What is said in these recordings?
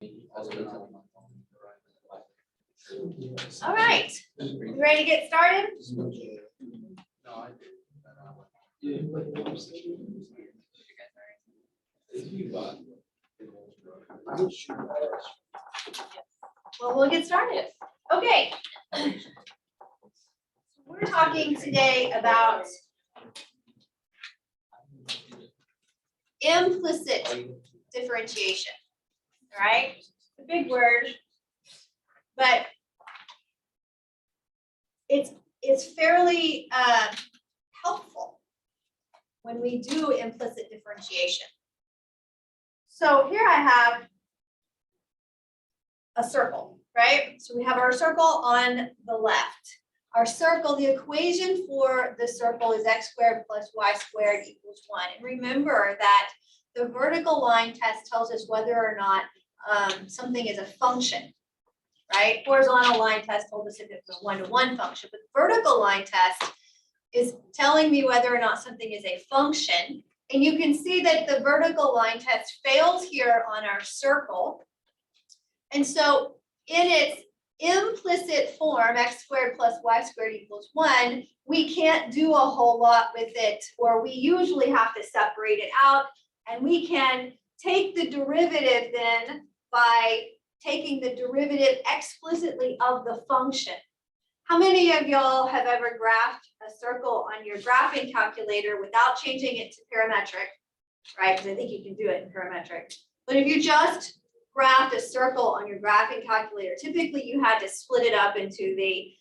All right, you ready to get started? Well, we'll get started. Okay. We're talking today about implicit differentiation. All right, it's a big word, but it's fairly helpful when we do implicit differentiation. So here I have a circle, right? So we have our circle on the left. Our circle, the equation for the circle is x squared plus y squared equals 1. And remember that the vertical line test tells us whether or not something is a function, right? Horizontal line test told us if it's a one-to-one function, but the vertical line test is telling me whether or not something is a function. And you can see that the vertical line test fails here on our circle. And so in its implicit form, x squared plus y squared equals 1, we can't do a whole lot with it, or we usually have to separate it out, and we can take the derivative then by taking the derivative explicitly of the function. How many of y'all have ever graphed a circle on your graphing calculator without changing it to parametric, right? Because I think you can do it in parametric. But if you just graphed a circle on your graphing calculator, typically you had to split it up into the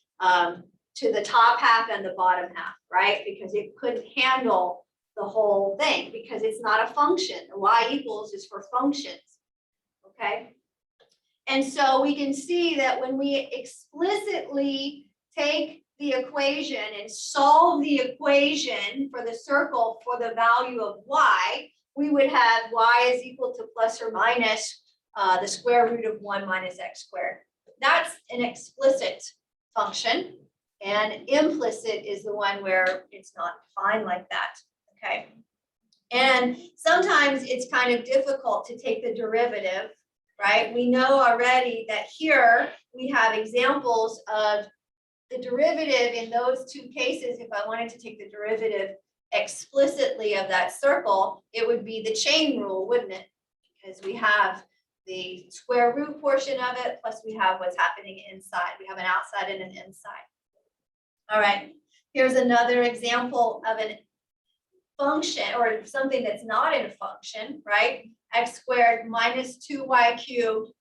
to the top half and the bottom half, right? Because it couldn't handle the whole thing because it's not a function. The y equals is for functions, okay? And so we can see that when we explicitly take the equation and solve the equation for the circle for the value of y, we would have y is equal to plus or minus the square root of 1 minus x squared. That's an explicit function, and implicit is the one where it's not defined like that, okay? And sometimes it's kind of difficult to take the derivative, right? We know already that here we have examples of the derivative in those two cases. If I wanted to take the derivative explicitly of that circle, it would be the chain rule, wouldn't it? Because we have the square root portion of it, plus we have what's happening inside. We have an outside and an inside. All right, here's another example of a function or something that's not in a function, right? X squared minus 2y cubed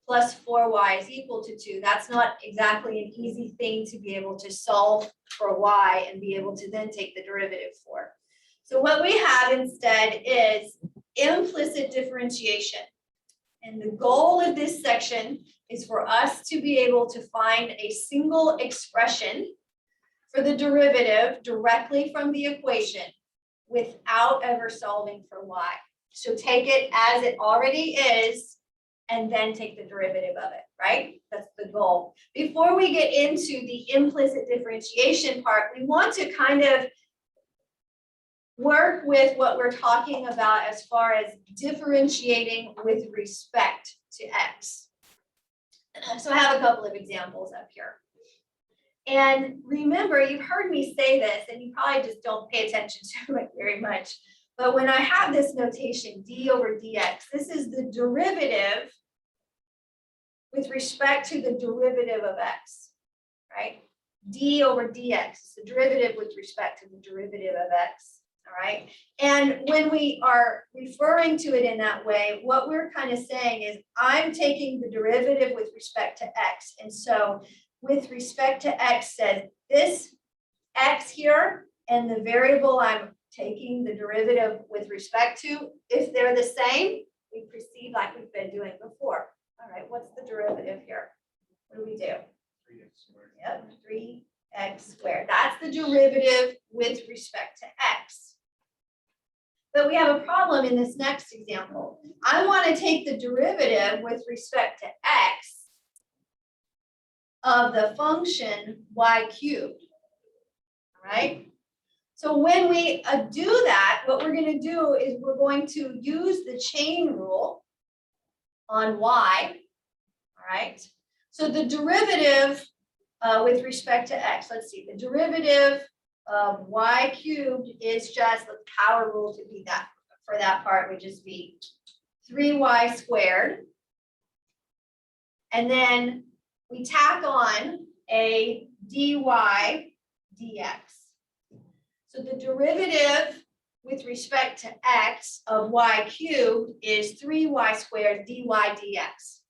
plus 4y is equal to 2. That's not exactly an easy thing to be able to solve for y and be able to then take the derivative for. So what we have instead is implicit differentiation. And the goal of this section is for us to be able to find a single expression for the derivative directly from the equation without ever solving for y. So take it as it already is and then take the derivative of it, right? That's the goal. Before we get into the implicit differentiation part, we want to kind of work with what we're talking about as far as differentiating with respect to x. So I have a couple of examples up here. And remember, you've heard me say this, and you probably just don't pay attention to it very much. But when I have this notation, d over dx, this is the derivative with respect to the derivative of x, right? D over dx is the derivative with respect to the derivative of x, all right? And when we are referring to it in that way, what we're kind of saying is I'm taking the derivative with respect to x. And so with respect to x says this x here and the variable I'm taking the derivative with respect to, if they're the same, we proceed like we've been doing before. All right, what's the derivative here? What do we do? 3x squared. Yep, 3x squared. That's the derivative with respect to x. But we have a problem in this next example. I want to take the derivative with respect to x of the function y cubed. All right? So when we do that, what we're going to do is we're going to use the chain rule on y, all right? So the derivative with respect to x, let's see, the derivative of y cubed is just the power rule to be that, for that part would just be 3y squared. And then we tack on a dy dx. So the derivative with respect to x of y cubed is 3y squared dy dx.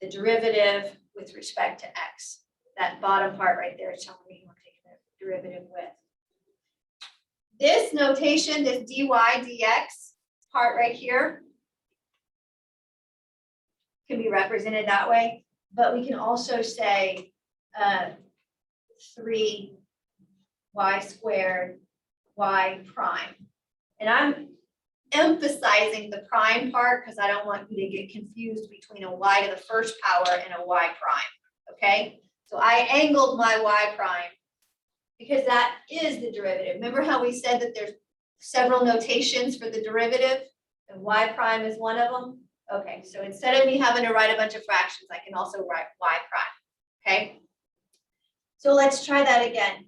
The derivative with respect to x. That bottom part right there is telling me we're taking the derivative with. This notation, this dy dx part right here, can be represented that way, but we can also say 3y squared y prime. And I'm emphasizing the prime part because I don't want you to get confused between a y to the first power and a y prime, okay? So I angled my y prime because that is the derivative. Remember how we said that there's several notations for the derivative and y prime is one of them? Okay, so instead of me having to write a bunch of fractions, I can also write y prime, okay? So let's try that again.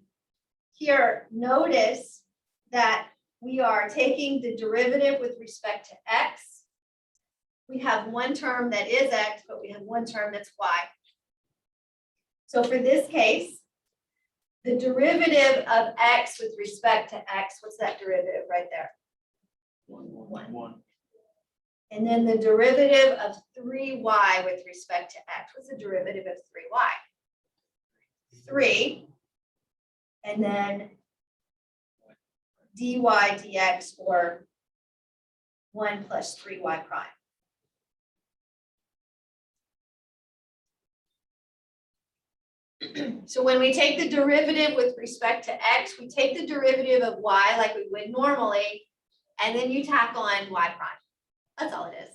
Here, notice that we are taking the derivative with respect to x. We have one term that is x, but we have one term that's y. So for this case, the derivative of x with respect to x, what's that derivative right there? 1. And then the derivative of 3y with respect to x. What's the derivative of 3y? 3. And then dy dx, or 1 plus 3y prime. So when we take the derivative with respect to x, we take the derivative of y like we would normally, and then you tack on y prime. That's all it is.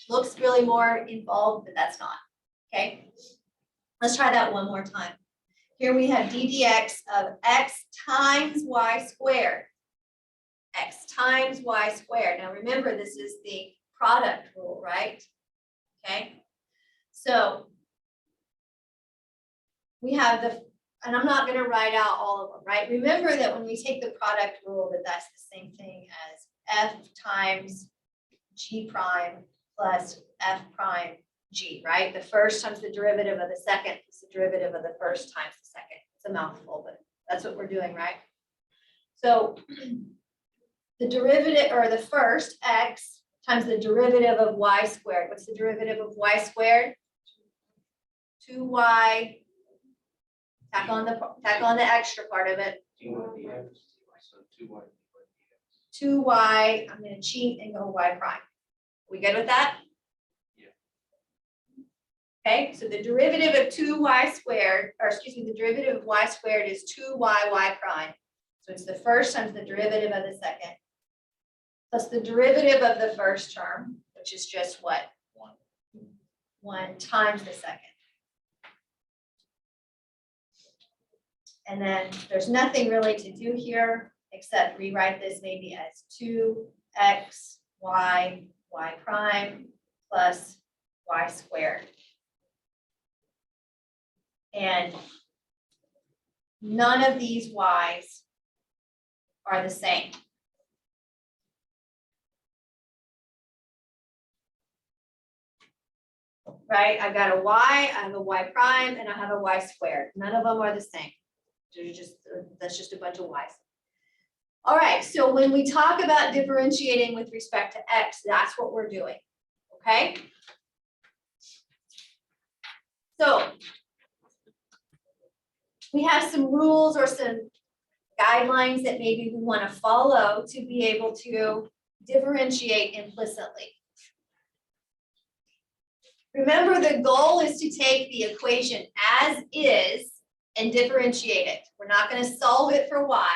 Looks really more involved, but that's not, okay? Let's try that one more time. Here we have d dx of x times y squared. X times y squared. Now remember, this is the product rule, right? Okay, so we have the, and I'm not going to write out all of them, right? Remember that when we take the product rule, that that's the same thing as f times g prime plus f prime g, right? The first times the derivative of the second is the derivative of the first times the second. It's a mouthful, but that's what we're doing, right? So the derivative, or the first x times the derivative of y squared. What's the derivative of y squared? 2y. Tack on the extra part of it. 2y. I'm going to cheat and go y prime. We good with that? Yeah. Okay, so the derivative of 2y squared, or excuse me, the derivative of y squared is 2y y prime. So it's the first times the derivative of the second, plus the derivative of the first term, which is just what? 1 times the second. And then there's nothing really to do here except rewrite this maybe as 2x y prime plus y squared. And none of these y's are the same. Right? I've got a y, I have a y prime, and I have a y squared. None of them are the same. That's just a bunch of y's. All right, so when we talk about differentiating with respect to x, that's what we're doing, okay? So we have some rules or some guidelines that maybe we want to follow to be able to differentiate implicitly. Remember, the goal is to take the equation as is and differentiate it. We're not going to solve it for y.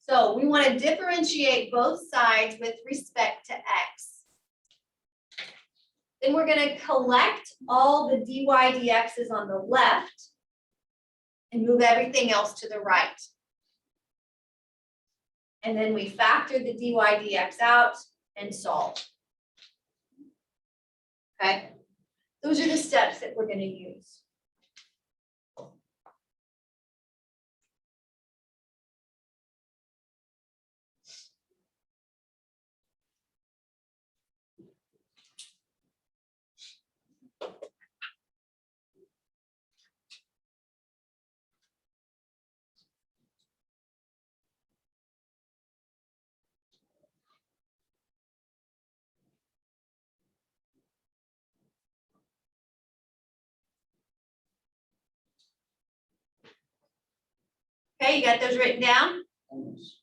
So we want to differentiate both sides with respect to x. Then we're going to collect all the dy dx's on the left and move everything else to the right. And then we factor the dy dx out and solve. Okay? Those are the steps that we're going to use. Okay, you got those written down? Almost.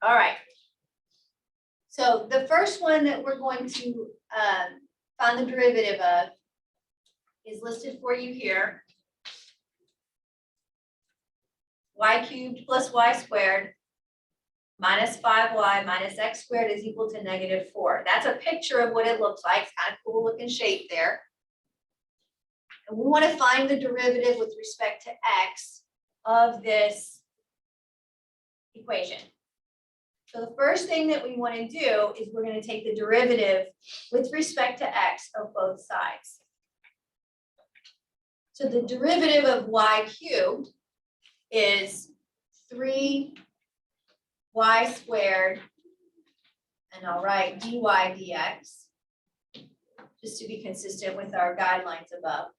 All right. So the first one that we're going to find the derivative of is listed for you here. Y cubed plus y squared minus 5y minus x squared is equal to -4. That's a picture of what it looks like. It's kind of cool looking shape there. And we want to find the derivative with respect to x of this equation. So the first thing that we want to do is we're going to take the derivative with respect to x of both sides. So the derivative of y cubed is 3y squared, and I'll write dy dx, just to be consistent with our guidelines above,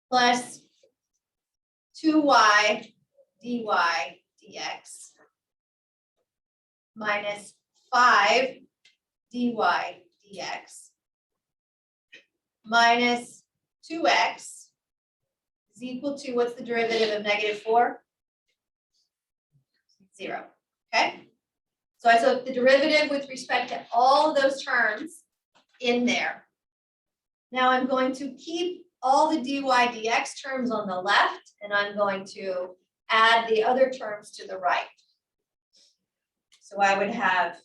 plus 2y dy dx minus 5 dy dx minus 2x is equal to, what's the derivative of -4? 0, okay? So I took the derivative with respect to all of those terms in there. Now I'm going to keep all the dy dx terms on the left, and I'm going to add the other terms to the right. So I would have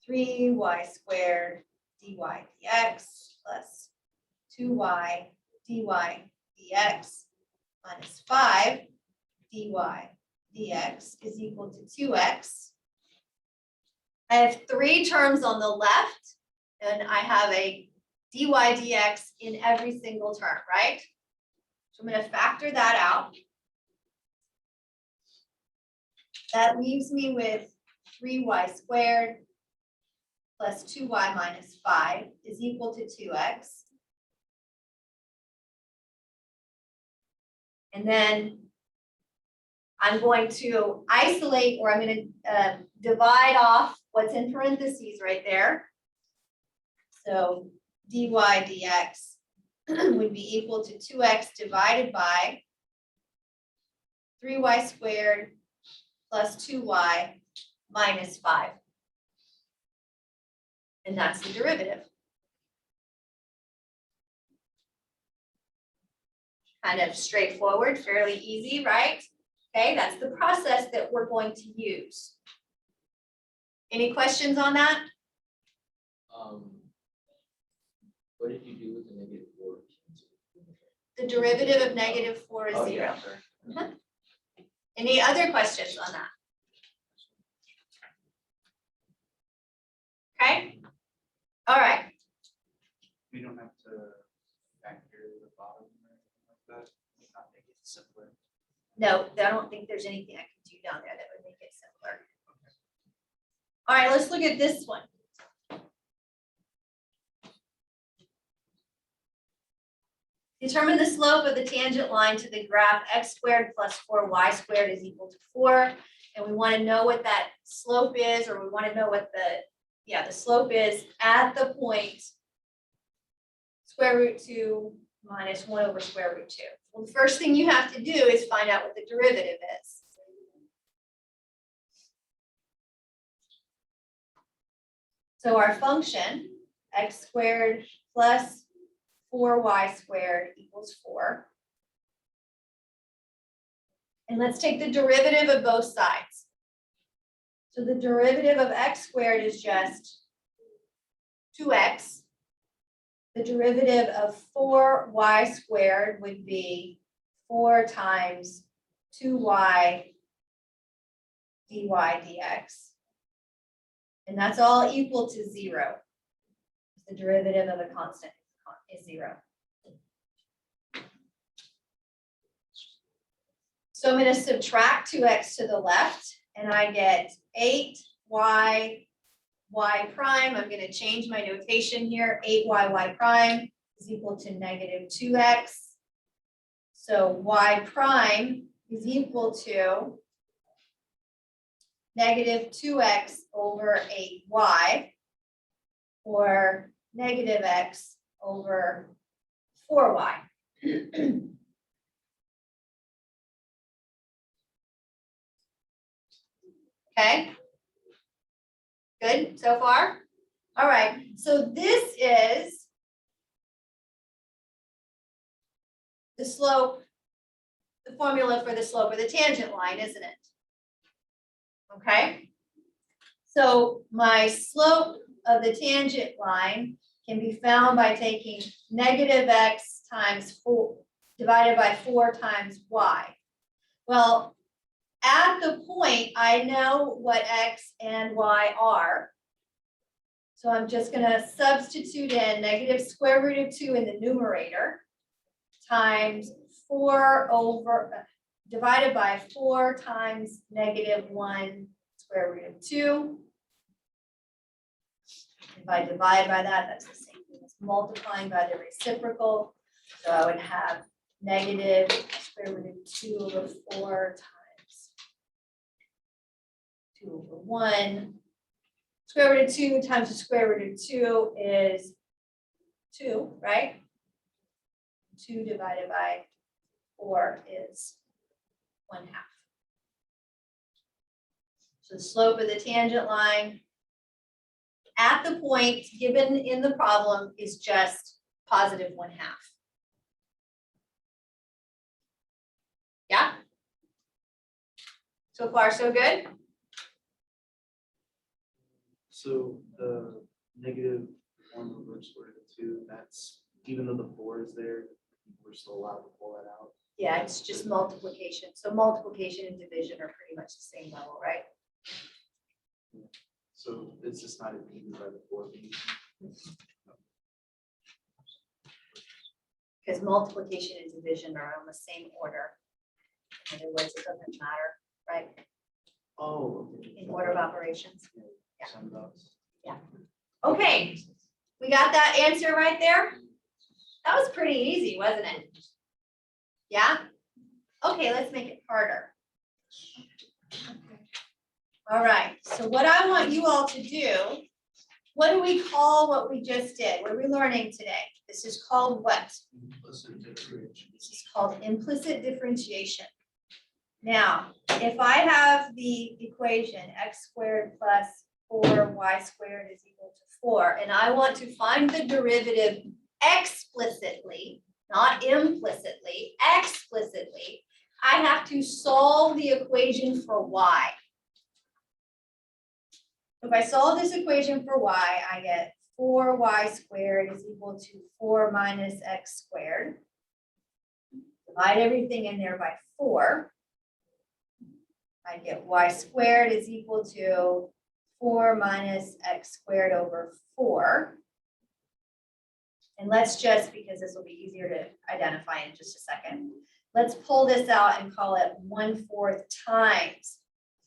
3y squared dy dx plus 2y dy dx minus 5 dy dx is equal to 2x. I have 3 terms on the left, and I have a dy dx in every single term, right? So I'm going to factor that out. That leaves me with 3y squared plus 2y minus 5 is equal to 2x. And then I'm going to isolate, or I'm going to divide off what's in parentheses right there. So dy dx would be equal to 2x divided by 3y squared plus 2y minus 5. And that's the derivative. Kind of straightforward, fairly easy, right? Okay, that's the process that we're going to use. Any questions on that? What did you do with the -4? The derivative of -4 is 0. Yeah, sure. Any other questions on that? Okay. All right. We don't have to factor the bottom or anything like that. It's not make it simpler. No, I don't think there's anything I can do down there that would make it simpler. All right, let's look at this one. Determine the slope of the tangent line to the graph x squared plus 4y squared is equal to 4. And we want to know what that slope is, or we want to know what the slope is at the point square root 2 minus 1 over square root 2. Well, the first thing you have to do is find out what the derivative is. So our function, x squared plus 4y squared equals 4. And let's take the derivative of both sides. So the derivative of x squared is just 2x. The derivative of 4y squared would be 4 times 2y dy dx. And that's all equal to 0. The derivative of a constant is 0. So I'm going to subtract 2x to the left, and I get 8y y prime. I'm going to change my notation here. 8y y prime is equal to negative 2x. So y prime is equal to negative 2x over 8y, or negative x over 4y. Okay? Good so far? All right, so this is the slope, the formula for the slope of the tangent line, isn't it? Okay? So my slope of the tangent line can be found by taking negative x times 4 divided by 4 times y. Well, at the point, I know what x and y are. So I'm just going to substitute in negative square root of 2 in the numerator times 4 over divided by 4 times negative 1 square root of 2. If I divide by that, that's the same thing as multiplying by the reciprocal. So I would have negative square root of 2 over 4 times 2 over 1. Square root of 2 times the square root of 2 is 2, right? 2 divided by 4 is 1/2. So the slope of the tangent line at the point given in the problem is just positive 1/2. Yeah? So far, so good? So the negative 1 over square root of 2, that's, even though the 4 is there, we're still allowed to pull that out. Yeah, it's just multiplication. So multiplication and division are pretty much the same level, right? So it's just not impeded by the 4 being. Because multiplication and division are on the same order. In other words, it doesn't matter, right? Oh, okay. In order of operations. Yeah. Some does. Okay, we got that answer right there? That was pretty easy, wasn't it? Yeah? Okay, let's make it harder. All right, so what I want you all to do, what do we call what we just did? What are we learning today? This is called what? Implicit differentiation. This is called implicit differentiation. Now, if I have the equation x squared plus 4y squared is equal to 4, and I want to find the derivative explicitly, not implicitly, explicitly, I have to solve the equation for y. If I solve this equation for y, I get 4y squared is equal to 4 minus x squared. Divide everything in there by 4. I get y squared is equal to 4 minus x squared over 4. And let's just, because this will be easier to identify in just a second, let's pull this out and call it 1/4 times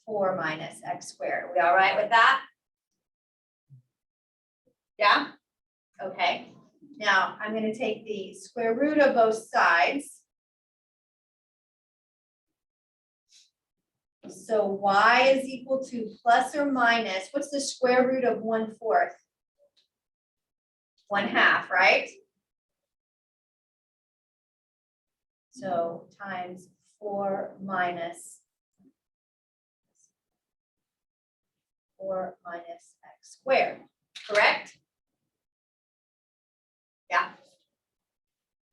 4 minus x squared. Are we all right with that? Yeah? Okay. Now I'm going to take the square root of both sides. So y is equal to plus or minus, what's the square root of 1/4? 1/2, right? So times 4 minus x squared, correct?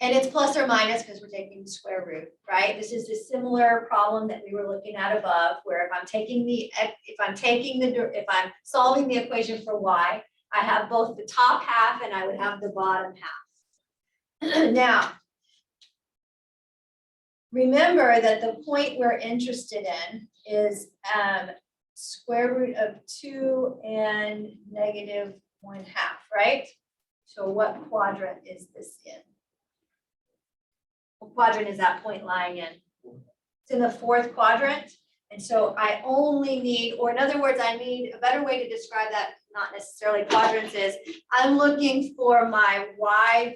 And it's plus or minus because we're taking the square root, right? This is a similar problem that we were looking at above, where if I'm solving the equation for y, I have both the top half and I would have the bottom half. Now, remember that the point we're interested in is square root of 2 and -1/2, right? So what quadrant is this in? What quadrant is that point lying in? It's in the fourth quadrant. And so I only need, or in other words, I need a better way to describe that, not necessarily quadrants, is I'm looking for my y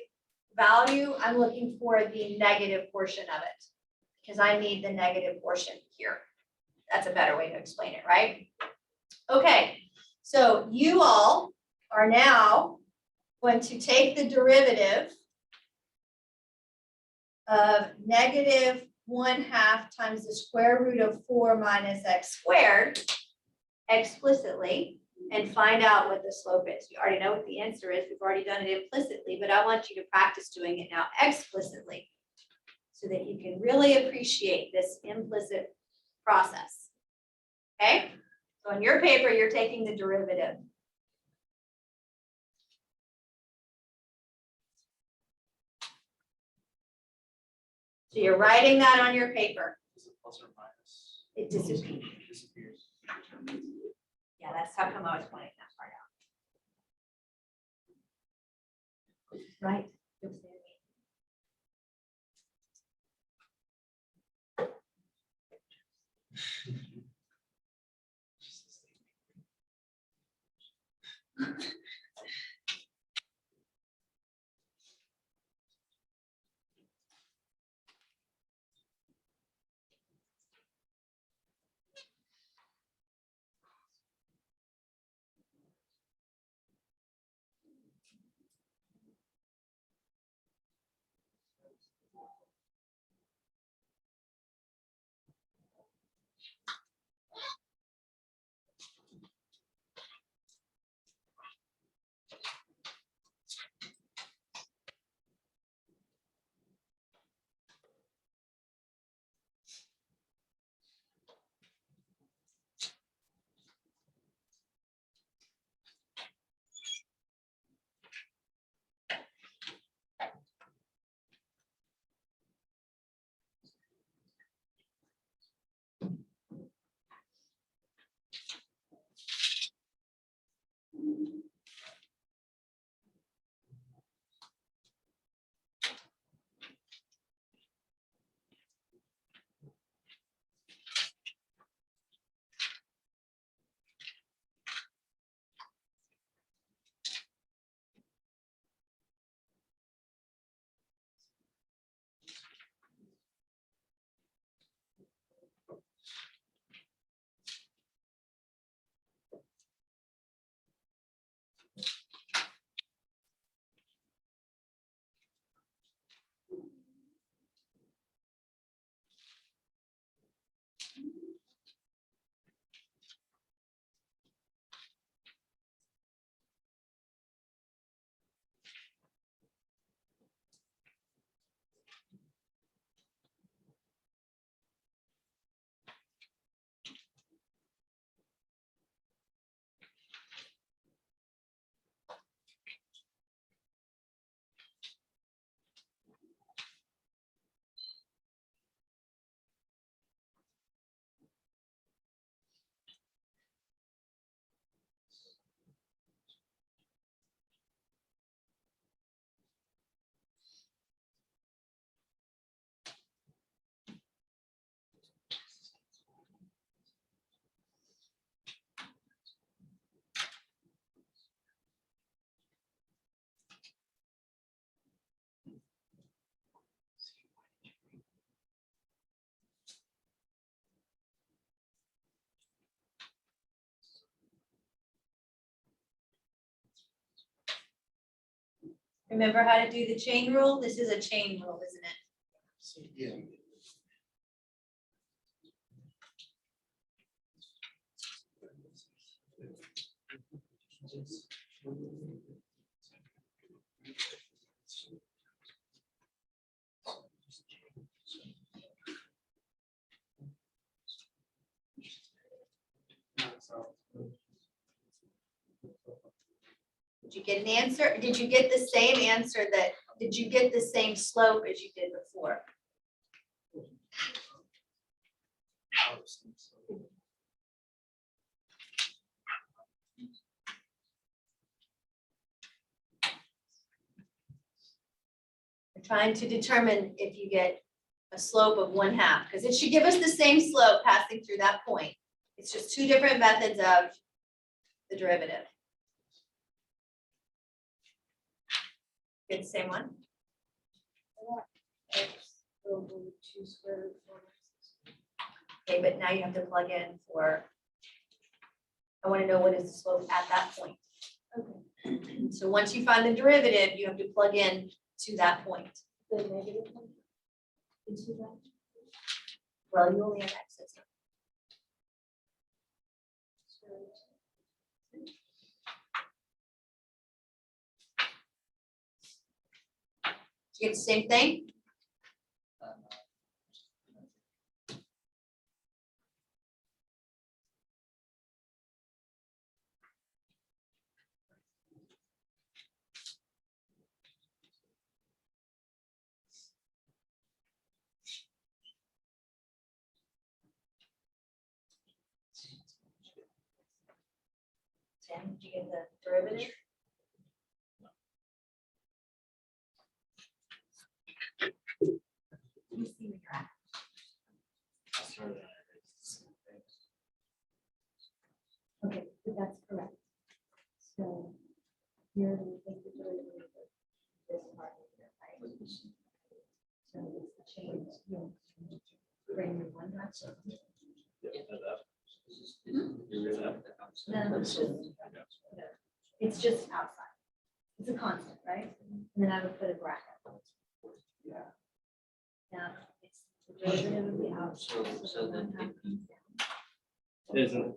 value. I'm looking for the negative portion of it because I need the negative portion here. That's a better way to explain it, right? Okay, so you all are now going to take the derivative of -1/2 times the square root of 4 minus x squared explicitly and find out what the slope is. You already know what the answer is. We've already done it implicitly, but I want you to practice doing it now explicitly so that you can really appreciate this implicit process. Okay? So on your paper, you're taking the derivative. So you're writing that on your paper. Is it plus or minus? It disappears. Disappears. Yeah, that's how come I was pointing that part out. Right? You'll see me. Remember how to do the chain rule? This is a chain rule, isn't it? Yeah. Did you get an answer? Did you get the same answer did you get the same slope as you did before? We're trying to determine if you get a slope of 1/2, because it should give us the same slope passing through that point. It's just two different methods of the derivative. Get the same one? Okay, but now you have to plug in for, I want to know what is the slope at that point. Okay. So once you find the derivative, you have to plug in to that point. The negative one? Into that? Well, you only have access. Do you get the same thing? Sam, did you get the derivative? Let me see where you're at. Okay, so that's correct. So here we take the derivative of this part here, right? So it's the change. Bring the 1/2. No, it's just outside. It's a constant, right? And then I would put a bracket. Now, it's the derivative of the outside. So then Isn't,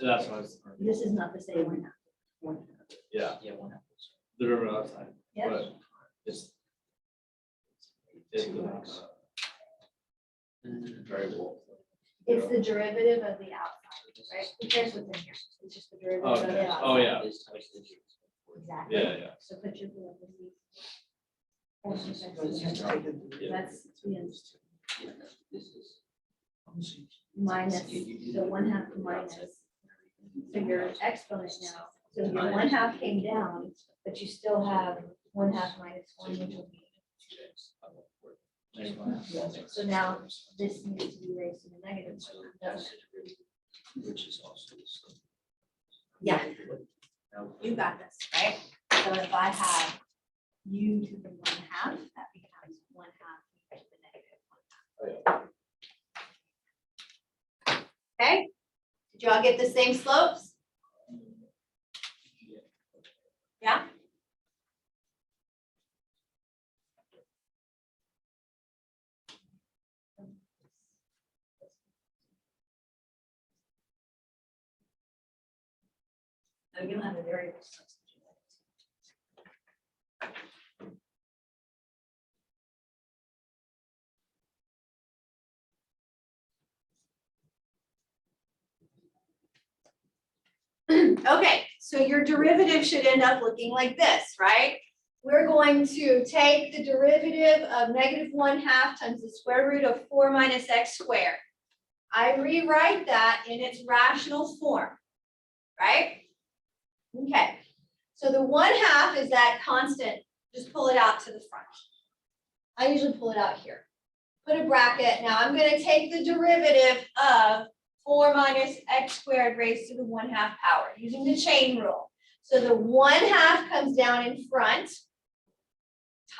that's what I was. This is not the same 1/2. Yeah, yeah, 1/2. the river outside, Yep. but it's. Variable. It's the derivative of the outside, right? Who cares what's in here? It's just the derivative of the Okay. outside. Oh, yeah. Exactly. Yeah. So put your parentheses. Yeah. That's the end. This is. Minus, so 1/2 minus. So your exponent now, so your 1/2 came down, but you still have 1/2 minus 1, which will be. So now this needs to be raised to the negative. Which is also. the slope. Yeah. You got this, right? So if I have u to the 1/2, that becomes 1/2 to the negative 1/2. Okay? Did you all get the same slopes? Yeah? No, you don't have the variable substitute. Okay, so your derivative should end up looking like this, right? We're going to take the derivative of negative 1/2 times the square root of 4 minus x squared. I rewrite that in its rational form, right? Okay, so the 1/2 is that constant, just pull it out to the front. I usually pull it out here. Put a bracket. Now I'm going to take the derivative of 4 minus x squared raised to the 1/2 power using the chain rule. So the 1/2 comes down in front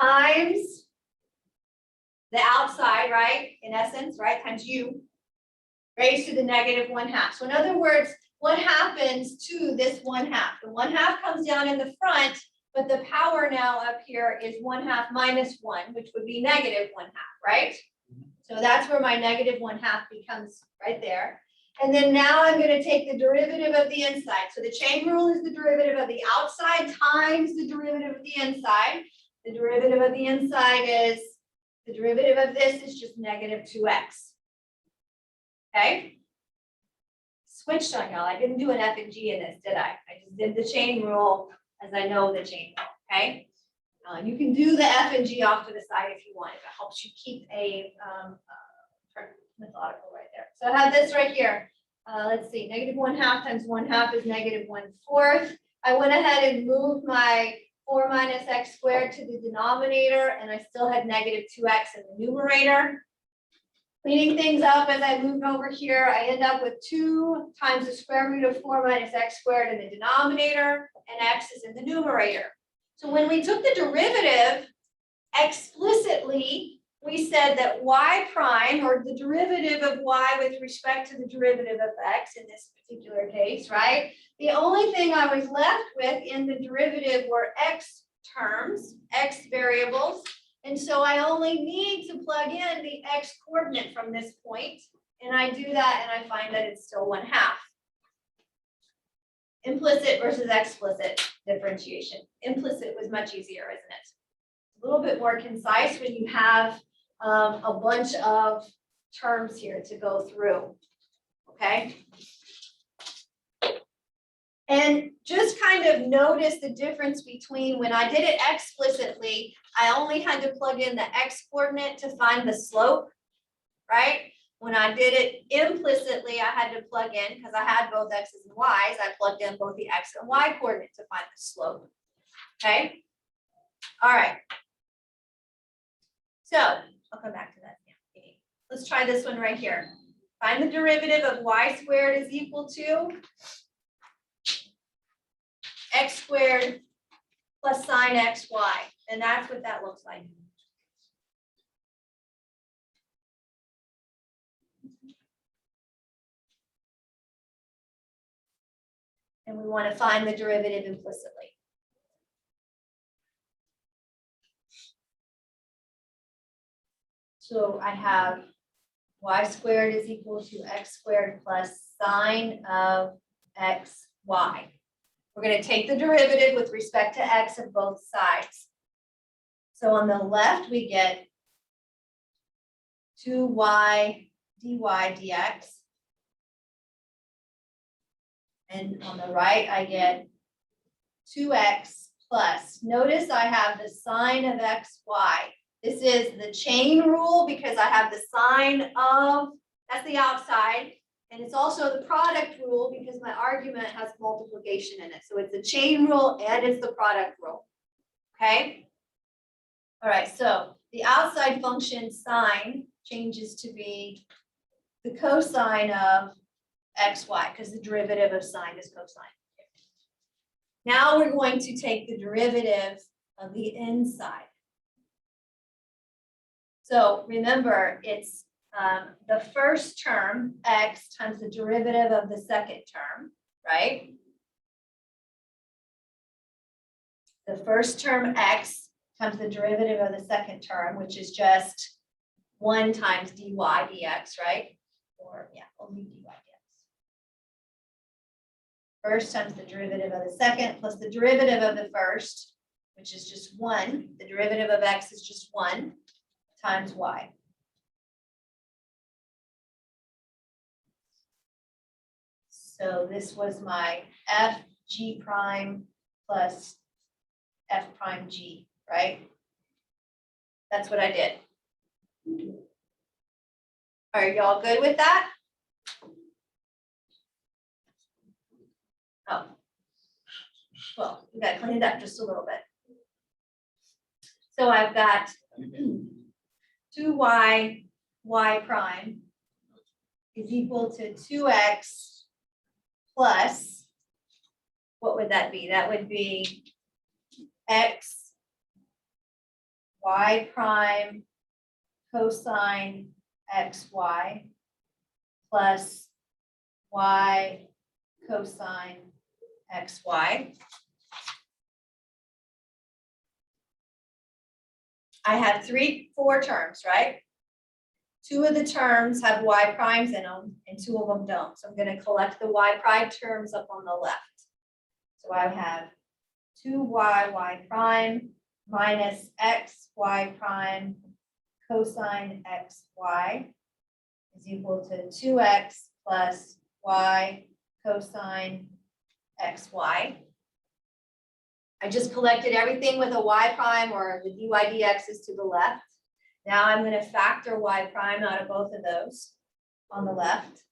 times the outside, right? In essence, right? Times u raised to the negative 1/2. So in other words, what happens to this 1/2? The 1/2 comes down in the front, but the power now up here is 1/2 minus 1, which would be negative 1/2, right? So that's where my negative 1/2 becomes right there. And then now I'm going to take the derivative of the inside. So the chain rule is the derivative of the outside times the derivative of the inside. The derivative of the inside is, the derivative of this is just negative 2x. Okay? switched on y'all. I didn't do an F and G in this, did I? I just did the chain rule as I know the chain rule, okay? You can do the F and G off to the side if you want. If it helps you keep a methodical right there. So I have this right here. Let's see, -1/2 times 1/2 is -1/4. I went ahead and moved my 4 minus x squared to the denominator, and I still had -2x in the numerator. Cleaning things up as I moved over here, I end up with 2 times the square root of 4 minus x squared in the denominator, and x is in the numerator. So when we took the derivative explicitly, we said that y prime, or the derivative of y with respect to the derivative of x in this particular case, right? The only thing I was left with in the derivative were x terms, x variables. And so I only need to plug in the x coordinate from this point, and I do that and I find that it's still 1/2. Implicit versus explicit differentiation. Implicit was much easier, isn't it? A little bit more concise when you have a bunch of terms here to go through, okay? And just kind of notice the difference between when I did it explicitly, I only had to plug in the x coordinate to find the slope, right? When I did it implicitly, I had to plug in, because I had both x's and y's, I plugged in both the x and y coordinate to find the slope, okay? All right. So I'll come back to that. Let's try this one right here. Find the derivative of y squared is equal to x squared plus sine xy, and that's what that looks like. And we want to find the derivative implicitly. So I have y squared is equal to x squared plus sine of xy. We're going to take the derivative with respect to x of both sides. So on the left, we get 2y dy dx. And on the right, I get 2x plus. Notice I have the sine of xy. This is the chain rule because I have the sine of, that's the outside. And it's also the product rule because my argument has multiplication in it. So it's the chain rule and it's the product rule, okay? All right, so the outside function sine changes to be the cosine of xy because the derivative of sine is cosine. Now we're going to take the derivative of the inside. So remember, it's the first term, x, times the derivative of the second term, right? The first term, x, times the derivative of the second term, which is just 1 times dy dx, right? Or, yeah, only dy dx. First times the derivative of the second plus the derivative of the first, which is just 1. The derivative of x is just 1 times y. So this was my f g prime plus f prime g, right? That's what I did. Are y'all good with that? Oh. Well, we got to clean it up just a little bit. So I've got 2y y prime is equal to 2x plus, what would that be? That would be x y prime cosine xy plus y cosine xy. I have 4 terms, right? 2 of the terms have y primes in them and 2 of them don't. So I'm going to collect the y prime terms up on the left. So I have 2y y prime minus x y prime cosine xy is equal to 2x plus y cosine xy. I just collected everything with a y prime or the dy dx is to the left. Now I'm going to factor y prime out of both of those on the left.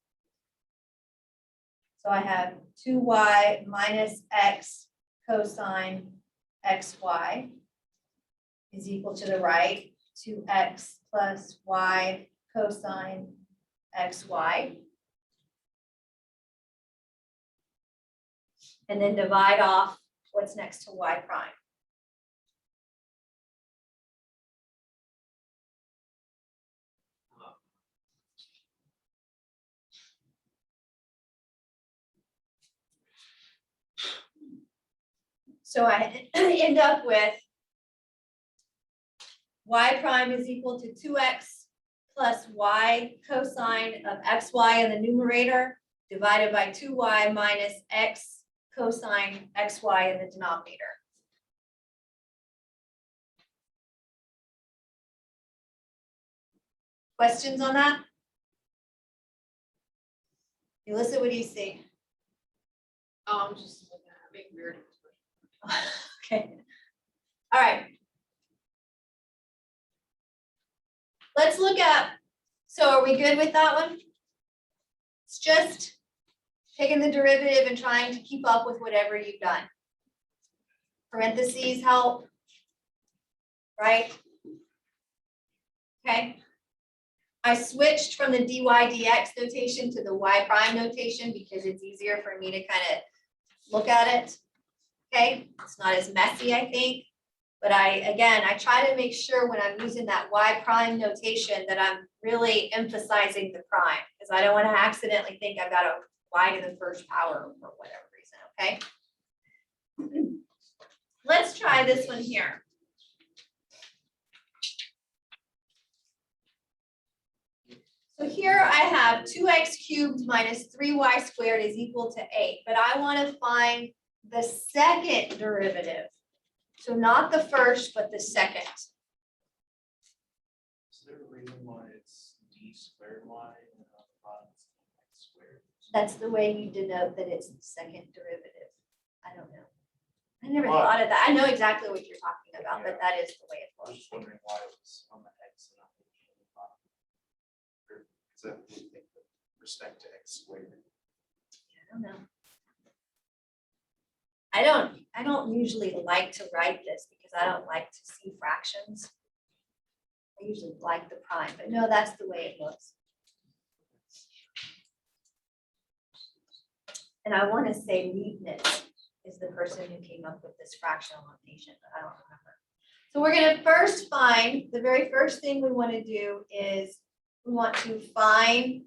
So I have 2y minus x cosine xy is equal to the right, 2x plus y cosine xy. And then divide off what's next to y prime. So I end up with y prime is equal to 2x plus y cosine of xy in the numerator divided by 2y minus x cosine xy in the denominator. Questions on that? Melissa, what do you see? I'm just looking at it, weird. Okay. All right. Let's look at, so are we good with that one? It's just taking the derivative and trying to keep up with whatever you've done. Parentheses help, right? Okay. I switched from the dy dx notation to the y prime notation because it's easier for me to kind of look at it. Okay, it's not as messy, I think. But I try to make sure when I'm using that y prime notation that I'm really emphasizing the prime, because I don't want to accidentally think I've got a y to the first power for whatever reason, okay? Let's try this one here. So here I have 2x cubed minus 3y squared is equal to 8, but I want to find the second derivative. So not the first, but the second. Is there a reason why it's d squared y and on the bottom it's x squared? That's the way you denote that it's the second derivative. I don't know. I never Well- thought of that. I know exactly what you're talking about, but that is the way it I was looks. just wondering why it was on the x and not the bottom. Or is that with respect to x squared? I don't know. I don't usually like to write this because I don't like to see fractions. I usually like the prime, but no, that's the way it looks. And I want to say Leibniz is the person who came up with this fractional notation, but I don't remember. So we're going to first find, the very first thing we want to do is we want to find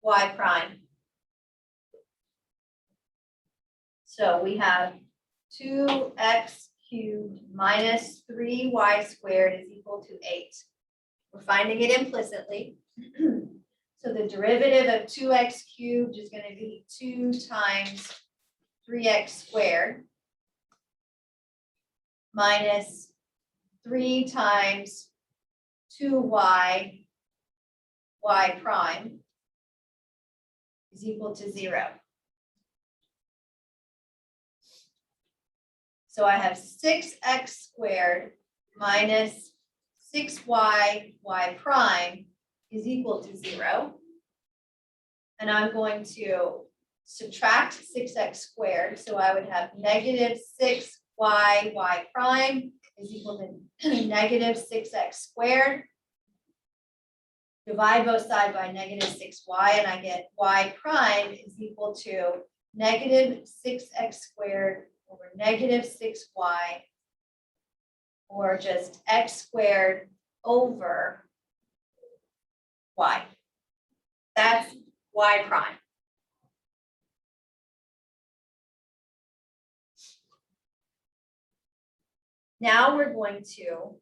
y prime. So we have 2x cubed minus 3y squared is equal to 8. We're finding it implicitly. So the derivative of 2x cubed is going to be 2 times 3x squared minus 3 times 2y y prime is equal to 0. So I have 6x squared minus 6y y prime is equal to 0. And I'm going to subtract 6x squared. So I would have negative 6y y prime is equal to negative 6x squared. Divide both sides by negative 6y and I get y prime is equal to negative 6x squared over negative 6y, or just x squared over y. That's y prime. Now we're going to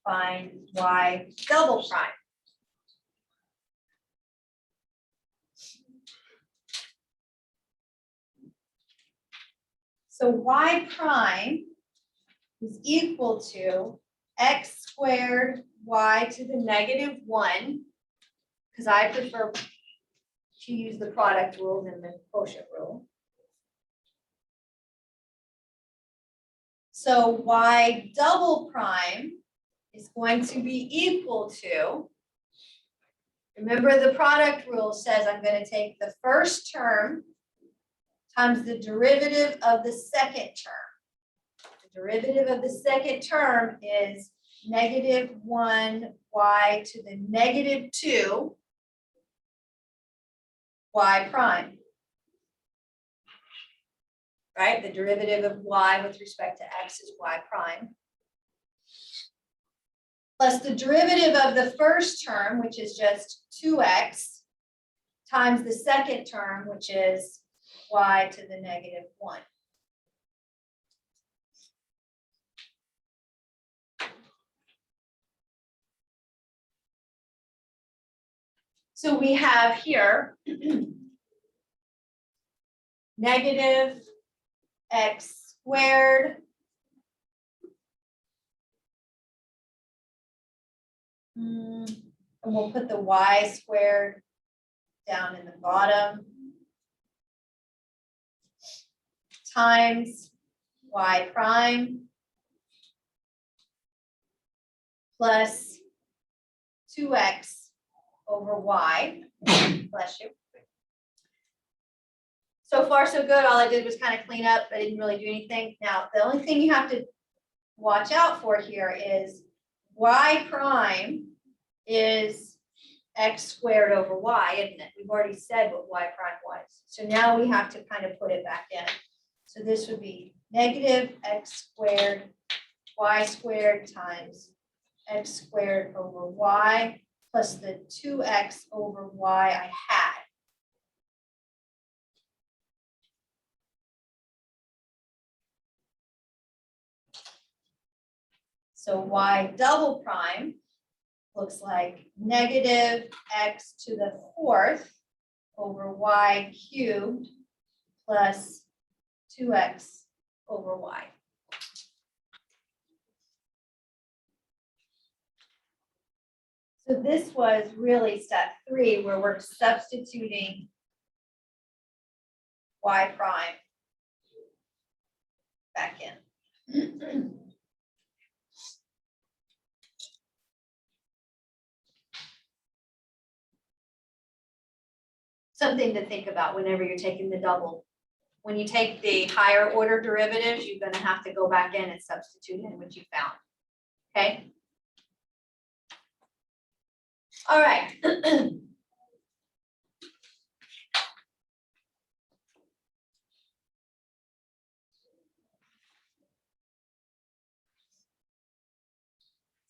find y double prime. So y prime is equal to x squared y to the negative 1 because I prefer to use the product rule than the quotient rule. So y double prime is going to be equal to, remember the product rule says I'm going to take the first term times the derivative of the second term. The derivative of the second term is negative 1 y to the negative 2 y prime. Right? The derivative of y with respect to x is y prime. Plus the derivative of the first term, which is just 2x, times the second term, which is y to the negative 1. So we have here negative x squared and we'll put the y squared down in the bottom times y prime plus 2x over y. Bless you. So far, so good. All I did was kind of clean up. I didn't really do anything. Now, the only thing you have to watch out for here is y prime is x squared over y, isn't it? We've already said what y prime was. So now we have to kind of put it back in. So this would be negative x squared y squared times x squared over y plus the 2x over y I had. So y double prime looks like negative x to the 4th over y cubed plus 2x over y. So this was really step 3 where we're substituting y prime back in. Something to think about whenever you're taking the double. When you take the higher order derivatives, you're going to have to go back in and substitute in what you found. Okay? All right.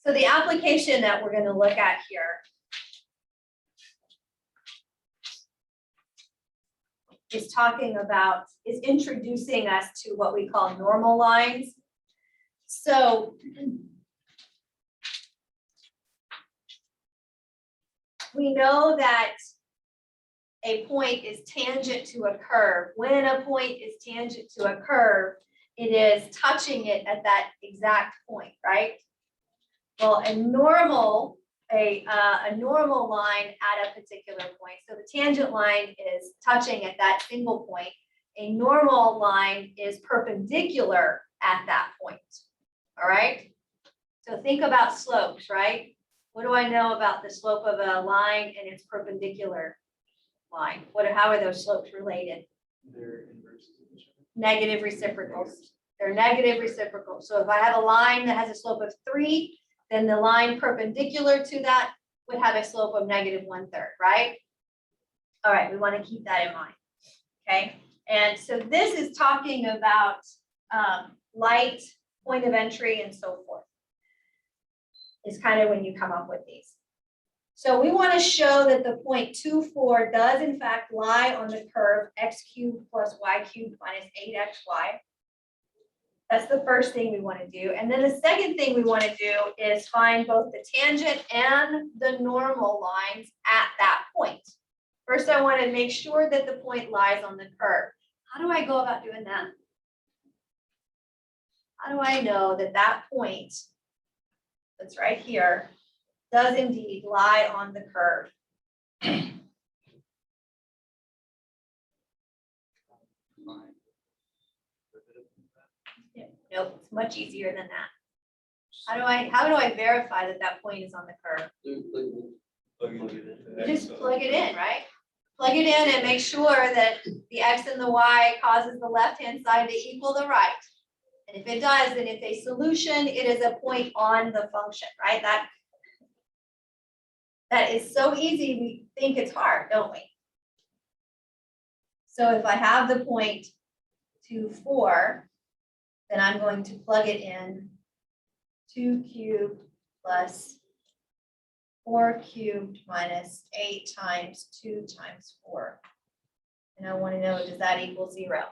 So the application that we're going to look at here is introducing us to what we call normal lines. So we know that a point is tangent to a curve. When a point is tangent to a curve, it is touching it at that exact point, right? Well, a normal line at a particular point. So the tangent line is touching at that single point. A normal line is perpendicular at that point. All right. So think about slopes, right? What do I know about the slope of a line and its perpendicular line? How are those slopes related? They're inverses of each other. Negative reciprocals. They're negative reciprocals. So if I have a line that has a slope of 3, then the line perpendicular to that would have a slope of negative 1/3, right? All right, we want to keep that in mind. Okay, and so this is talking about light, point of entry, and so forth. Is kind of when you come up with these. So we want to show that the point 2, 4 does in fact lie on the curve x cubed plus y cubed minus 8xy. That's the first thing we want to do. And then the second thing we want to do is find both the tangent and the normal lines at that point. First, I want to make sure that the point lies on the curve. How do I go about doing that? How do I know that that point that's right here does indeed lie on the curve? Nope, it's much easier than that. How do I verify that that point is on the curve? You just plug it in, right? Plug it in and make sure that the X and the Y causes the left-hand side to equal the right. And if it does, then it's a solution, it is a point on the function, right? That is so easy, we think it's hard, don't we? So if I have the point 2, 4, then I'm going to plug it in 2 cubed plus 4 cubed minus 8 times 2 times 4. And I want to know, does that equal 0?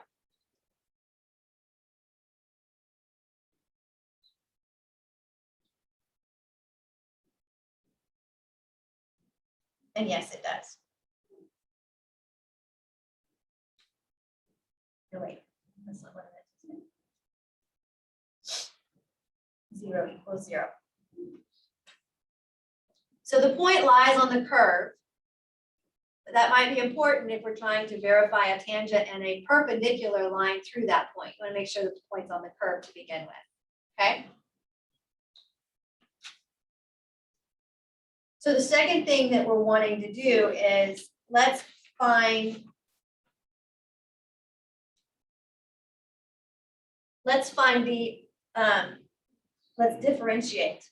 And yes, it does. No, wait, that's not what I meant to say. 0 equals 0. So the point lies on the curve. But that might be important if we're trying to verify a tangent and a perpendicular line through that point. You want to make sure that the point's on the curve to begin with. Okay? So the second thing that we're wanting to do is let's differentiate.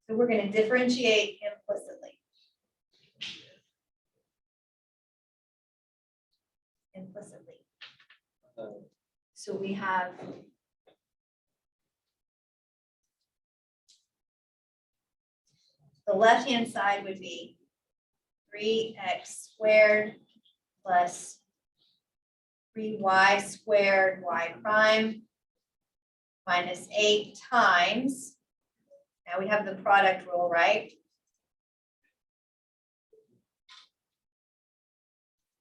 So we're going to differentiate implicitly. So we have the left-hand side would be 3x squared plus 3y squared y prime minus 8 times. Now we have the product rule, right?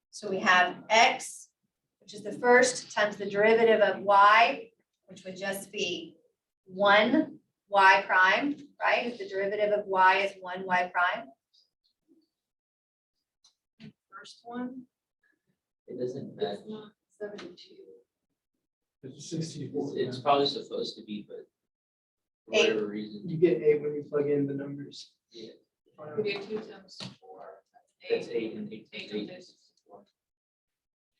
So we have x, which is the first, times the derivative of y, which would just be 1 y prime, right? If the derivative of y is 1 y prime. First one, It doesn't match. it's not 72. It's 64. It's probably supposed to be, but for 8. whatever reason. You get 8 when you plug in the numbers. Yeah, We do 2 times 4. that's 8 and 8 8 is 8. is 4.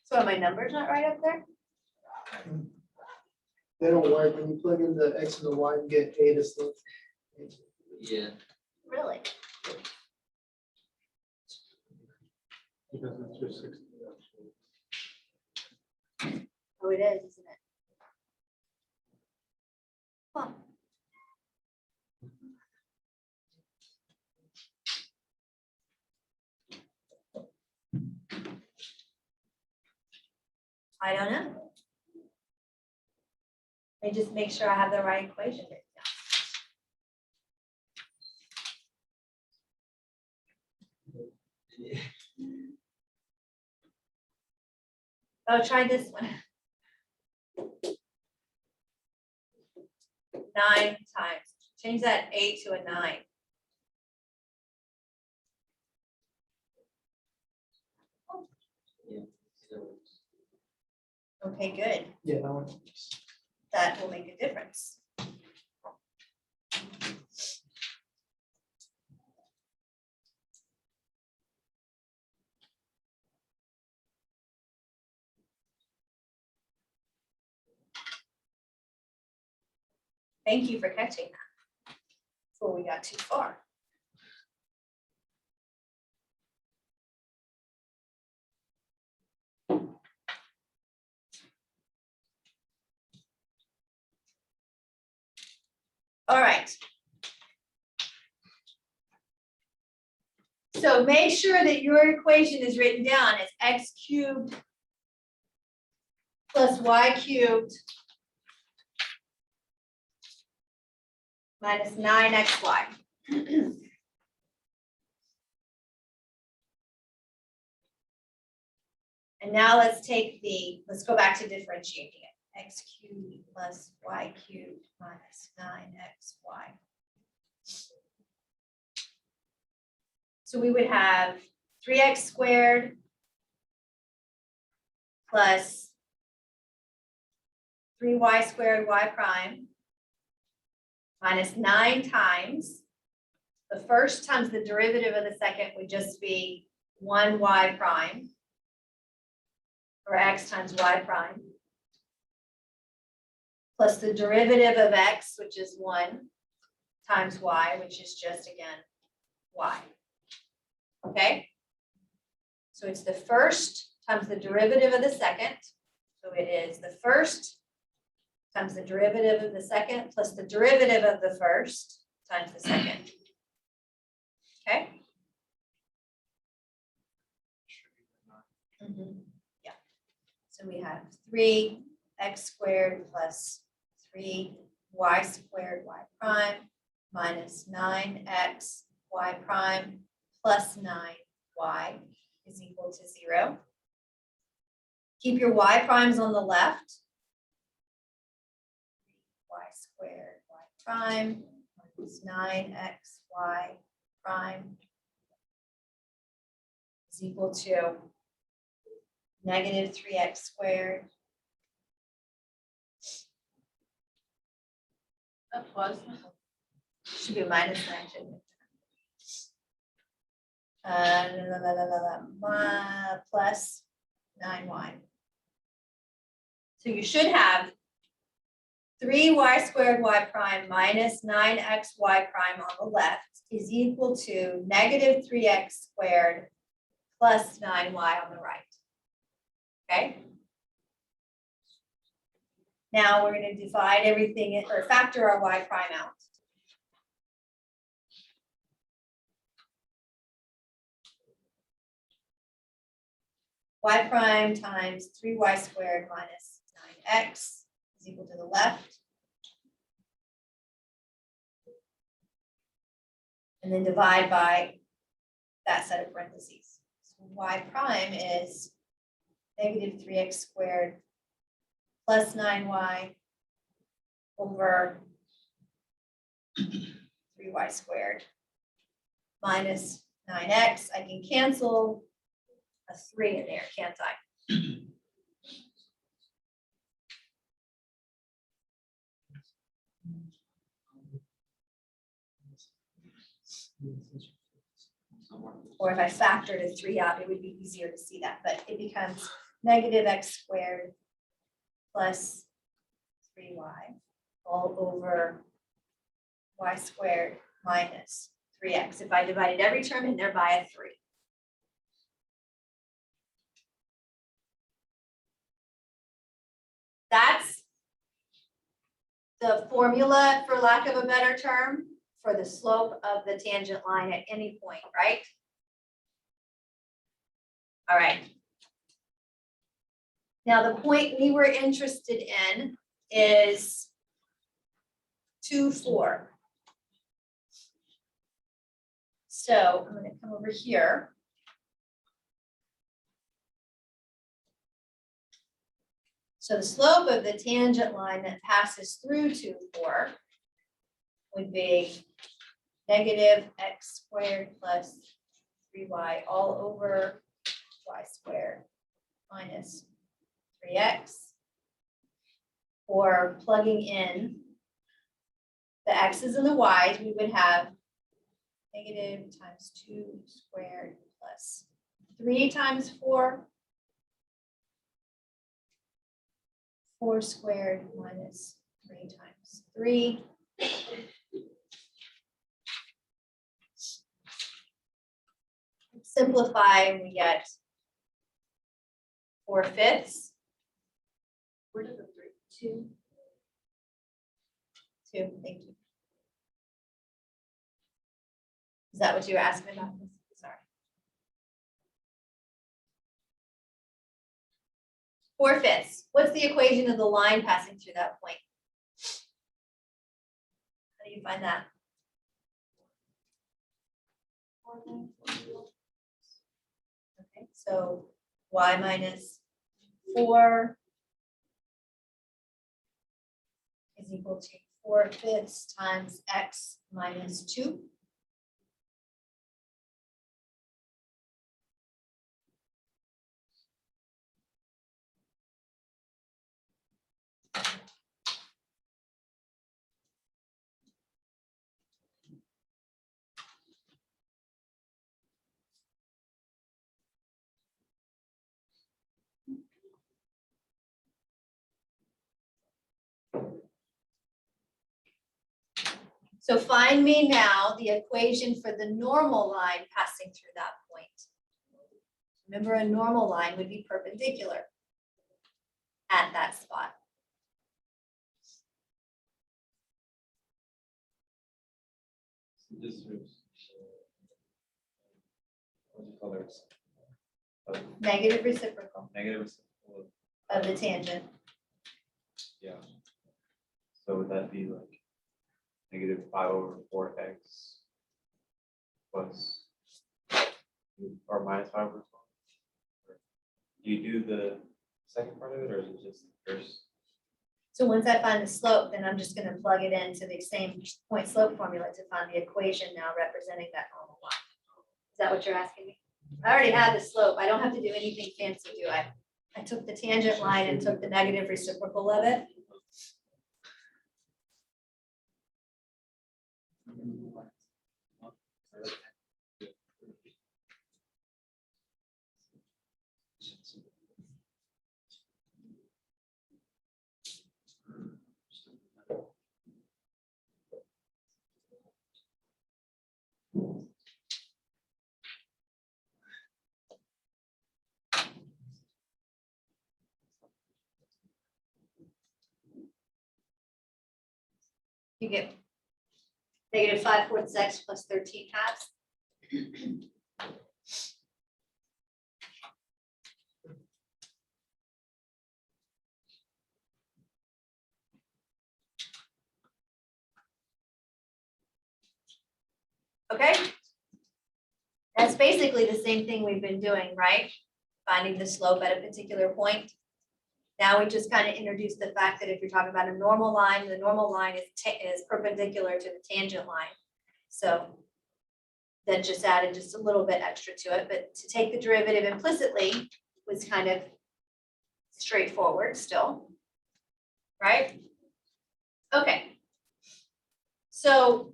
So are my numbers not right up there? They don't work. When you plug in the X and the Y, you get 8 instead. Yeah. Really? Because it's just 60. Oh, it is, isn't it? Huh. I don't know. Let me just make sure I have the right equation written down. Oh, try this one. 9 times. Change that 8 to a 9. Yeah. So Okay, good. Yeah, that one. That will make a difference. Thank you for catching that before we got too far. All right. So make sure that your equation is written down as x cubed plus y cubed minus 9xy. And now let's go back to differentiating it. X cubed plus y cubed minus 9xy. So we would have 3x squared plus 3y squared y prime minus 9 times. The first times the derivative of the second would just be 1y prime, or x times y prime, plus the derivative of x, which is 1, times y, which is just, again, y. Okay? So it's the first times the derivative of the second. So it is the first times the derivative of the second plus the derivative of the first times the second. Okay? Yeah. So we have 3x squared plus 3y squared y prime minus 9x y prime plus 9y is equal to 0. Keep your y primes on the left. Y squared y prime minus 9xy prime is equal to negative 3x squared That was. should be minus 9, shouldn't it? Plus 9y. So you should have 3y squared y prime minus 9xy prime on the left is equal to negative 3x squared plus 9y on the right. Okay? Now we're going to divide everything or factor our y prime out. Y prime times 3y squared minus 9x is equal to the left. And then divide by that set of parentheses. So y prime is negative 3x squared plus 9y over 3y squared minus 9x. I can cancel a 3 in there, can't I? Somewhere. Or if I factored a 3 out, it would be easier to see that, but it becomes negative x squared plus 3y all over y squared minus 3x. If I divided every term in there by a 3. That's the formula, for lack of a better term, for the slope of the tangent line at any point, right? All right. Now, the point we were interested in is 2, 4. So I'm going to come over here. So the slope of the tangent line that passes through 2, 4 would be negative x squared plus 3y all over y squared minus 3x. Or plugging in the x's and the y's, we would have negative times 2 squared plus 3 times 4. 4 squared minus 3 times 3. Simplify and we get 4/5. Where did the 3? 2, thank you. Is that what you were asking about? Sorry. 4/5. What's the equation of the line passing through that point? How do you find that? Okay, so y minus 4 is equal to 4/5 times x minus 2. So find me now the equation for the normal line passing through that point. Remember, a normal line would be perpendicular at that spot. This is, what do you call it? Negative reciprocal Negative reciprocal of the tangent. yeah. So would that be like -5/4x plus or -5/12? Do you do the second part of it, or is it just the first? So once I find the slope, then I'm just gonna plug it into the same point slope formula to find the equation now representing that normal line. Is that what you're asking me? I already have the slope. I don't have to do anything fancy, do I? I took the tangent line and took the negative reciprocal of it. You get -5/4 x plus 13/2. Okay? That's basically the same thing we've been doing, right? Finding the slope at a particular point. Now we just kind of introduced the fact that if you're talking about a normal line, the normal line is perpendicular to the tangent line. So then just added just a little bit extra to it, but to take the derivative implicitly was kind of straightforward still, right? Okay. So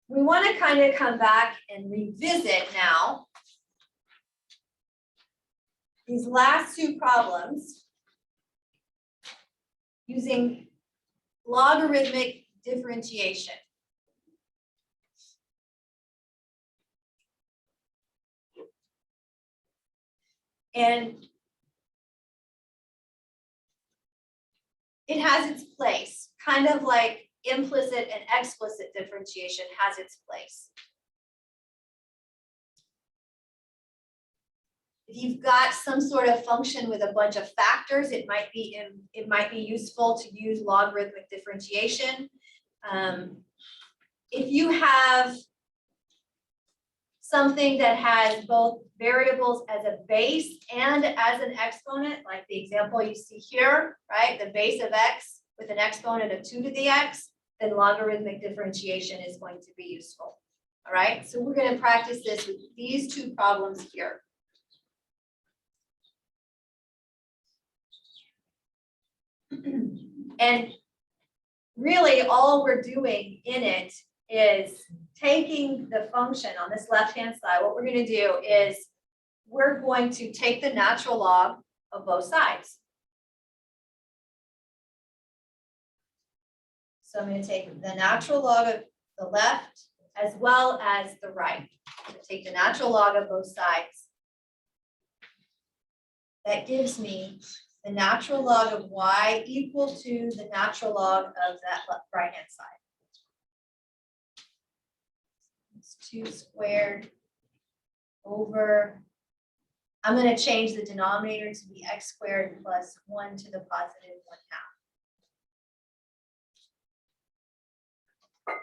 we want to kind of come back and revisit now these last two problems using logarithmic differentiation. And it has its place, kind of like implicit and explicit differentiation has its place. If you've got some sort of function with a bunch of factors, it might be useful to use logarithmic differentiation. If you have something that has both variables as a base and as an exponent, like the example you see here, right? The base of x with an exponent of 2 to the x, then logarithmic differentiation is going to be useful. All right, so we're going to practice this with these two problems here. And really all we're doing in it is taking the function on this left-hand side. What we're going to do is we're going to take the natural log of both sides. So I'm going to take the natural log of the left as well as the right. So take the natural log of both sides. That gives me the natural log of y equal to the natural log of that right-hand side. It's 2 squared over, I'm going to change the denominator to be x squared plus 1 to the positive 1/2.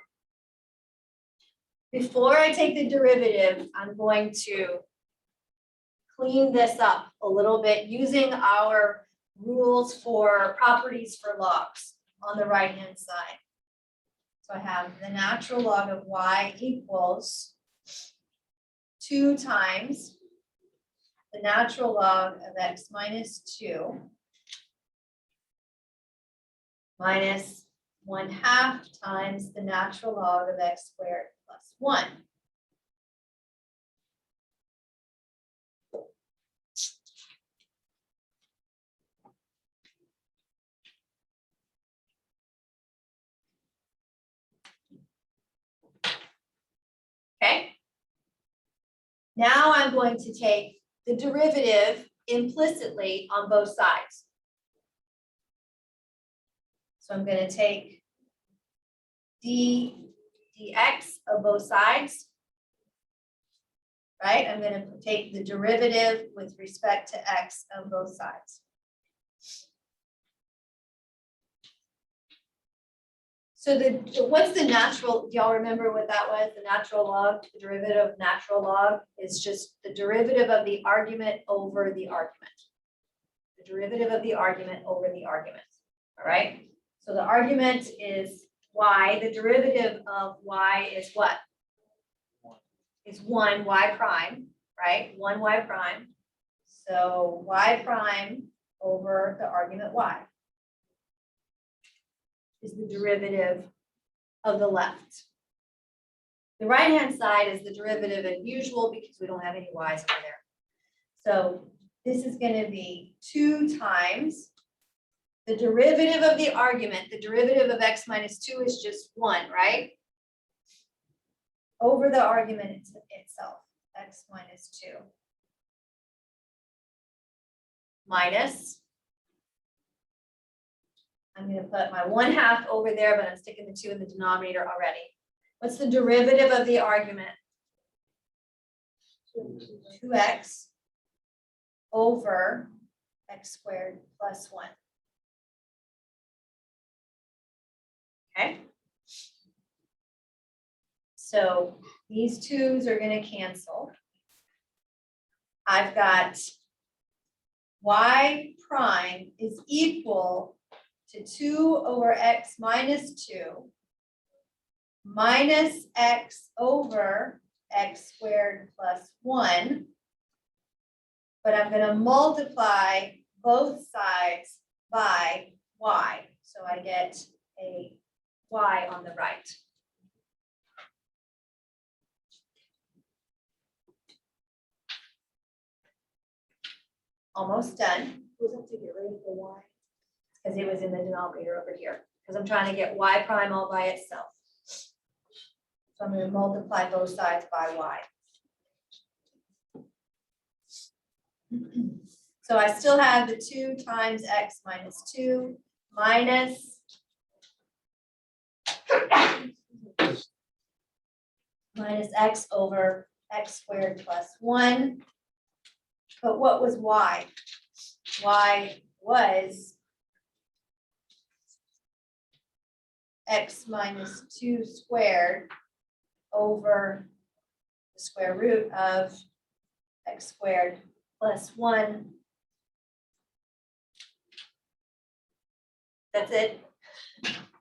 Before I take the derivative, I'm going to clean this up a little bit using our rules for properties for logs on the right-hand side. So I have the natural log of y equals 2 times the natural log of x minus 2 minus 1/2 times the natural log of x squared plus 1. Now I'm going to take the derivative implicitly on both sides. So I'm gonna take dx of both sides. Right, I'm gonna take the derivative with respect to x of both sides. So what's the natural, do y'all remember what that was? The natural log, the derivative of natural log is just the derivative of the argument over the argument. The derivative of the argument over the argument, all right? So the argument is y, the derivative of y is what? Is 1 y prime, right? 1 y prime. So y prime over the argument y is the derivative of the left. The right-hand side is the derivative as usual because we don't have any y's over there. So this is going to be 2 times the derivative of the argument. The derivative of x minus 2 is just 1, right? Over the argument itself, x minus 2. Minus, I'm going to put my 1/2 over there, but I'm sticking the 2 in the denominator already. What's the derivative of the argument? 2x over x squared plus 1. Okay. So these 2's are going to cancel. I've got y prime is equal to 2 over x minus 2 minus x over x squared plus 1. But I'm going to multiply both sides by y. So I get a y on the right. Almost done. Was it to get rid of the y? Because it was in the denominator over here. Because I'm trying to get y prime all by itself. So I'm going to multiply both sides by y. So I still have the 2 times x minus 2 minus x over x squared plus 1. But what was y? Y was x minus 2 squared over the square root of x squared plus 1. That's it.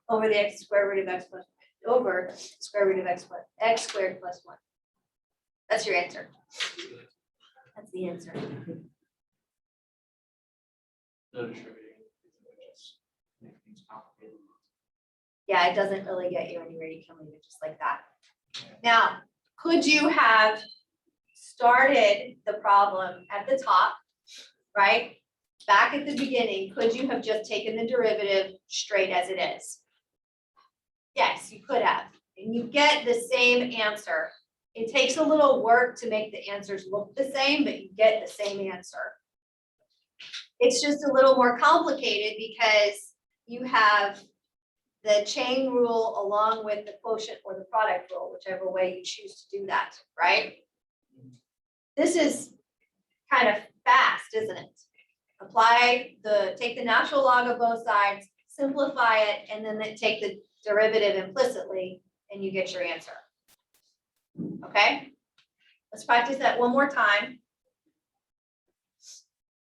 Over the x square root of x plus over square root of x squared plus 1. That's your answer. That's the answer. No distributing. Just make things complicated. Yeah, it doesn't really get you anywhere. You can leave it just like that. Now, could you have started the problem at the top, right? Back at the beginning, could you have just taken the derivative straight as it is? Yes, you could have. And you get the same answer. It takes a little work to make the answers look the same, but you get the same answer. It's just a little more complicated because you have the chain rule along with the quotient or the product rule, whichever way you choose to do that, right? This is kind of fast, isn't it? Take the natural log of both sides, simplify it, and then take the derivative implicitly, and you get your answer. Okay? Let's practice that one more time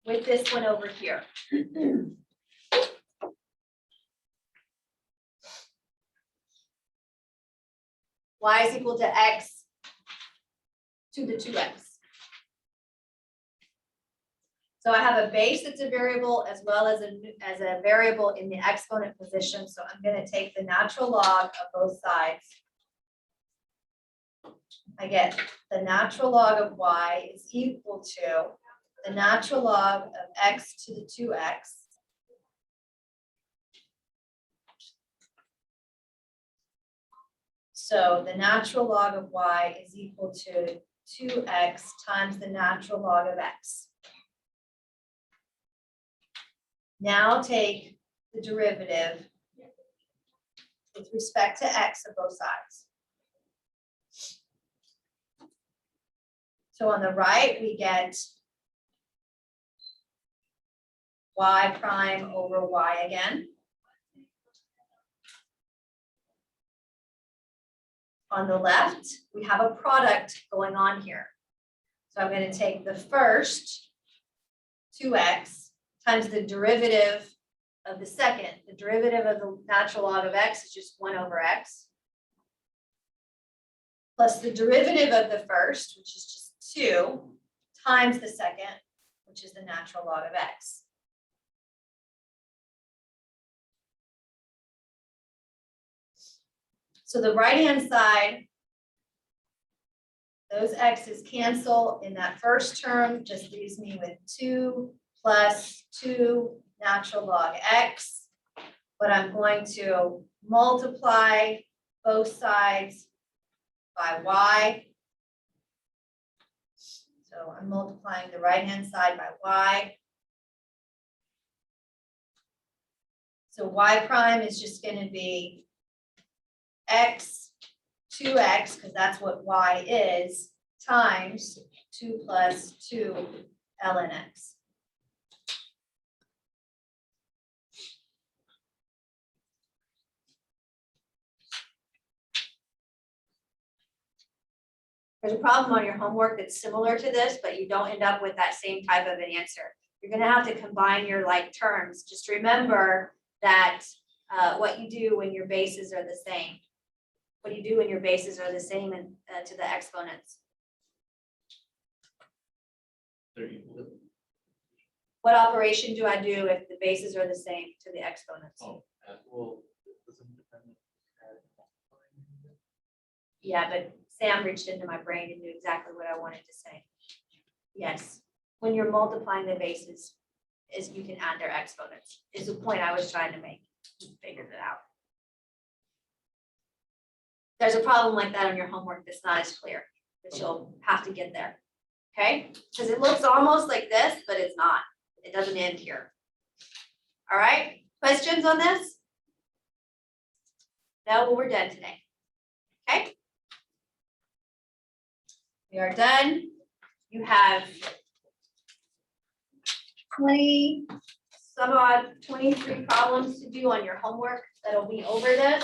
with this one over here. Y is equal to x to the 2x. So I have a base that's a variable as well as a variable in the exponent position. So I'm going to take the natural log of both sides. I get the natural log of y is equal to the natural log of x to the 2x. So the natural log of y is equal to 2x times the natural log of x. Now take the derivative with respect to x of both sides. So on the right, we get y prime over y again. On the left, we have a product going on here. So I'm going to take the first 2x times the derivative of the second. The derivative of the natural log of x is just 1 over x. Plus the derivative of the first, which is just 2, times the second, which is the natural log of x. So the right-hand side, those x's cancel in that first term, just leaves me with 2 plus 2 natural log x. But I'm going to multiply both sides by y. So I'm multiplying the right-hand side by y. So y prime is just going to be x, 2x, because that's what y is, times 2 plus 2 ln x. There's a problem on your homework that's similar to this, but you don't end up with that same type of an answer. You're gonna have to combine your like terms. Just remember that what you do when your bases are the same. What do you do when your bases are the same and to the exponents? They're equal. What operation do I do if the bases are the same to the exponents? Oh, well, it doesn't depend on. Yeah, but Sam reached into my brain and knew exactly what I wanted to say. Yes, when you're multiplying the bases, is you can add their exponents, is the point I was trying to make. You figured it out. There's a problem like that on your homework that's not as clear, but you'll have to get there. Okay, because it looks almost like this, but it's not. It doesn't end here. All right, questions on this? No, well, we're done today. Okay. We are done. You have 20, some odd 23 problems to do on your homework that'll be over this.